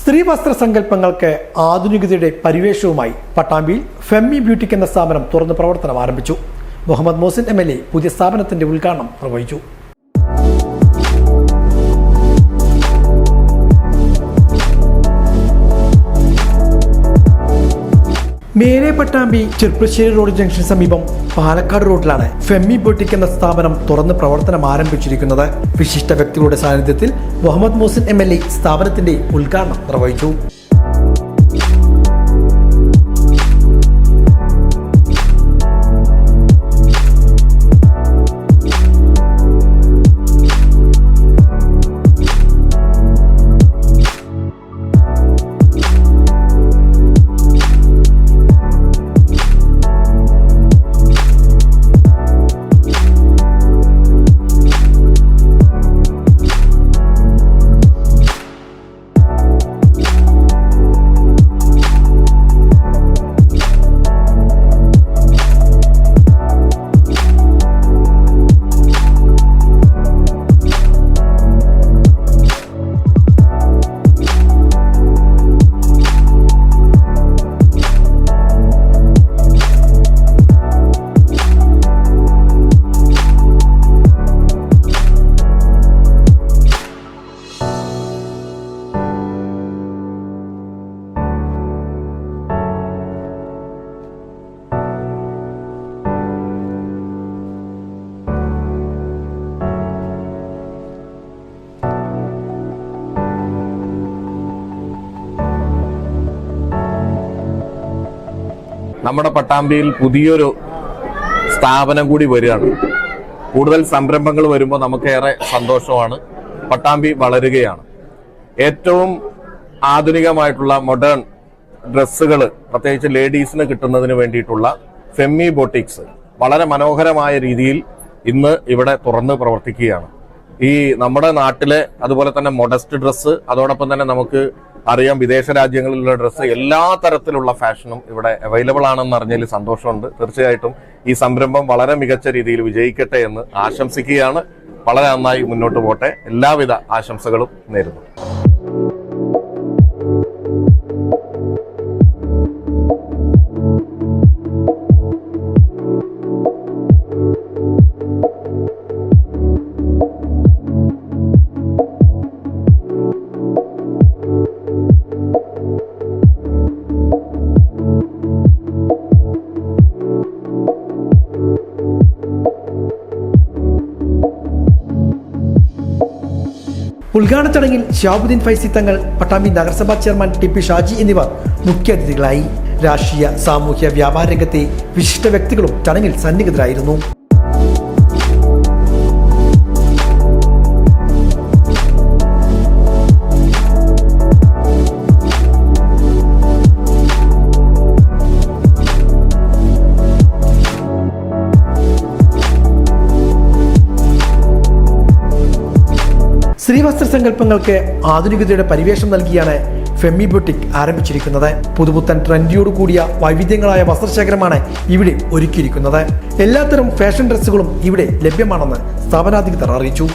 സ്ത്രീവസ്ത്ര സങ്കല്പങ്ങൾക്ക് ആധുനികതയുടെ പരിവേഷവുമായി പട്ടാമ്പിയിൽ ഫെമ്മി ബ്യൂട്ടിക് എന്ന സ്ഥാപനം തുറന്ന് പ്രവർത്തനം ആരംഭിച്ചു. മുഹമ്മദ് മോസിൻ MLA പുതിയ സ്ഥാപനത്തിന്റെ ഉദ്ഘാടനം നിർവഹിച്ചു. മേലെ പട്ടാമ്പി ചെർപ്പശ്ശേരി റോഡ് ജംഗ്ഷന് സമീപം പാലക്കാട് റോഡിലാണ് ഫെമ്മി ബ്യൂട്ടിക് എന്ന സ്ഥാപനം തുറന്ന് പ്രവർത്തനം ആരംഭിച്ചിരിക്കുന്നത്. വിശിഷ്ട വ്യക്തികളുടെ സാന്നിധ്യത്തിൽ മുഹമ്മദ് മോസിൻ MLA സ്ഥാപനത്തിന്റെ ഉദ്ഘാടനം നിർവഹിച്ചു. നമ്മുടെ പട്ടാമ്പിയിൽ പുതിയൊരു സ്ഥാപനം കൂടി വരികയാണ്. കൂടുതൽ സംരംഭങ്ങൾ വരുമ്പോൾ നമുക്കേറെ സന്തോഷമാണ്. പട്ടാമ്പി വളരുകയാണ്. ഏറ്റവും ആധുനികമായിട്ടുള്ള മോഡേൺ ഡ്രസ്സുകൾ പ്രത്യേകിച്ച് ലേഡീസിന് കിട്ടുന്നതിന് വേണ്ടിയിട്ടുള്ള ഫെമ്മി ബൊട്ടിക്സ് വളരെ മനോഹരമായ രീതിയിൽ ഇന്ന് ഇവിടെ തുറന്ന് പ്രവർത്തിക്കുകയാണ്. ഈ നമ്മുടെ നാട്ടിലെ അതുപോലെ തന്നെ മോഡസ്റ്റ് ഡ്രസ്സ്, അതോടൊപ്പം തന്നെ നമുക്ക് അറിയാം വിദേശ രാജ്യങ്ങളിലുള്ള ഡ്രസ്സ്, എല്ലാ തരത്തിലുള്ള ഫാഷനും ഇവിടെ അവൈലബിൾ ആണെന്ന് അറിഞ്ഞതിൽ സന്തോഷമുണ്ട്. തീർച്ചയായിട്ടും ഈ സംരംഭം വളരെ മികച്ച രീതിയിൽ വിജയിക്കട്ടെ എന്ന് ആശംസിക്കുകയാണ്. വളരെ നന്നായി മുന്നോട്ട് പോട്ടെ. എല്ലാവിധ ആശംസകളും നേരുന്നു. ഉദ്ഘാടന ചടങ്ങിൽ ഷിഹാബുദ്ദീൻ ഫൈസി തങ്ങൾ, പട്ടാമ്പി നഗരസഭാ ചെയർമാൻ TP ഷാജി എന്നിവർ മുഖ്യാതിഥികളായി. രാഷ്ട്രീയ, സാമൂഹ്യ, വ്യാപാര രംഗത്തെ വിശിഷ്ട വ്യക്തികളും ചടങ്ങിൽ സന്നിഹിതരായിരുന്നു. സ്ത്രീവസ്ത്ര സങ്കല്പങ്ങൾക്ക് ആധുനികതയുടെ പരിവേഷം നൽകിയാണ് ഫെമ്മി ബൊട്ടിക് ആരംഭിച്ചിരിക്കുന്നത്. പുതുപുത്തൻ ട്രെൻഡിയോട് കൂടിയ വൈവിധ്യങ്ങളായ വസ്ത്രശേഖരമാണ് ഇവിടെ ഒരുക്കിയിരിക്കുന്നത്. എല്ലാത്തരം ഫാഷൻ ഡ്രസ്സുകളും ഇവിടെ ലഭ്യമാണെന്ന് സ്ഥാപനാധികൃതർ അറിയിച്ചു.